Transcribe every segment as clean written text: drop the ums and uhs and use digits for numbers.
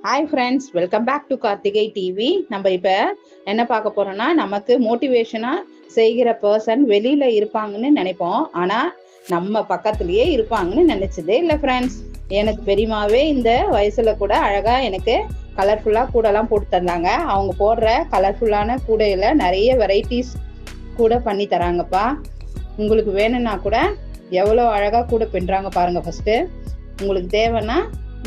Hi friends, welcome back to Karthigai TV. நம்ம இப்போ என்ன பார்க்க போறோம்னா, நமக்கு மோட்டிவேஷனாக செய்கிற பர்சன் வெளியில் இருப்பாங்கன்னு நினைப்போம். ஆனால் நம்ம பக்கத்துலேயே இருப்பாங்கன்னு நினச்சதே இல்லை ஃப்ரெண்ட்ஸ். எனக்கு பெரியமாவே இந்த வயசில் கூட அழகாக எனக்கு கலர்ஃபுல்லாக கூடலாம் போட்டு தந்தாங்க. அவங்க போடுற கலர்ஃபுல்லான கூடையில் நிறைய வெரைட்டிஸ் கூட பண்ணி தராங்கப்பா. உங்களுக்கு வேணும்னா கூட எவ்வளோ அழகாக கூட பின்னுறாங்க பாருங்கள். ஃபஸ்ட்டு உங்களுக்கு தேவைன்னா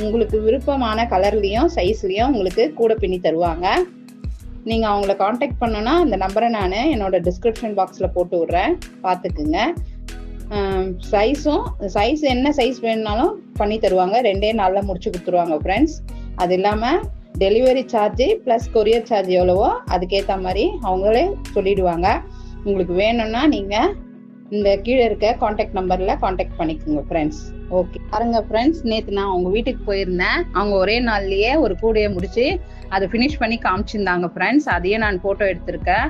உங்களுக்கு விருப்பமான கலர்லேயும் சைஸ்லேயும் உங்களுக்கு கூட பின்னி தருவாங்க. நீங்கள் அவங்கள காண்டாக்ட் பண்ணோன்னா அந்த நம்பரை நான் என்னோட டிஸ்கிரிப்ஷன் பாக்ஸில் போட்டு விட்றேன், பார்த்துக்குங்க. சைஸ் என்ன சைஸ் வேணுனாலும் பண்ணி தருவாங்க. 2 நாளில் முடிச்சு கொடுத்துருவாங்க ஃப்ரெண்ட்ஸ். அது இல்லாமல் delivery charge plus courier charge எவ்வளவோ அதுக்கேற்ற மாதிரி அவங்களே சொல்லிடுவாங்க. உங்களுக்கு வேணும்னா நீங்கள் இந்த கீழே இருக்க காண்டாக்ட் நம்பரில் காண்டாக்ட் பண்ணிக்கோங்க ஃப்ரெண்ட்ஸ். ஓகே பாருங்க ஃப்ரெண்ட்ஸ், நேற்று நான் அவங்க வீட்டுக்கு போயிருந்தேன். அவங்க ஒரே நாள்லயே ஒரு கூடையை முடிச்சு அதை ஃபினிஷ் பண்ணி காமிச்சிருந்தாங்க ஃப்ரெண்ட்ஸ். அதையும் நான் ஃபோட்டோ எடுத்திருக்கேன்,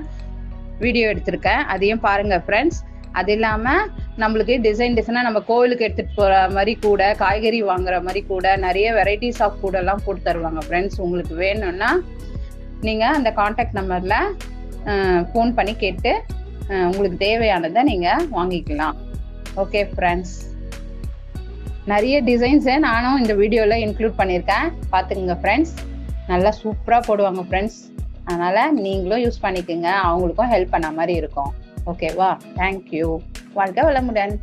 வீடியோ எடுத்திருக்கேன், அதையும் பாருங்க ஃப்ரெண்ட்ஸ். அது இல்லாமல் நம்மளுக்கு டிசைனாக நம்ம கோவிலுக்கு எடுத்துகிட்டு போகிற மாதிரி கூட, காய்கறி வாங்குற மாதிரி கூட நிறைய வெரைட்டிஸ் ஆஃப் கூடெல்லாம் போட்டு தருவாங்க ஃப்ரெண்ட்ஸ். உங்களுக்கு வேணும்னா நீங்கள் அந்த காண்டாக்ட் நம்பரில் ஃபோன் பண்ணி கேட்டு உங்களுக்கு தேவையானதை நீங்கள் வாங்கிக்கலாம். ஓகே ஃப்ரெண்ட்ஸ், நிறைய டிசைன்ஸை நானும் இந்த வீடியோவில் இன்க்ளூட் பண்ணியிருக்கேன், பார்த்துக்குங்க ஃப்ரெண்ட்ஸ். நல்லா சூப்பராக போடுவாங்க ஃப்ரெண்ட்ஸ். அதனால் நீங்களும் யூஸ் பண்ணிக்கோங்க, அவங்களுக்கும் ஹெல்ப் பண்ண மாதிரி இருக்கும். ஓகேவா? தேங்க்யூ. வாழ்க வளமுடன்.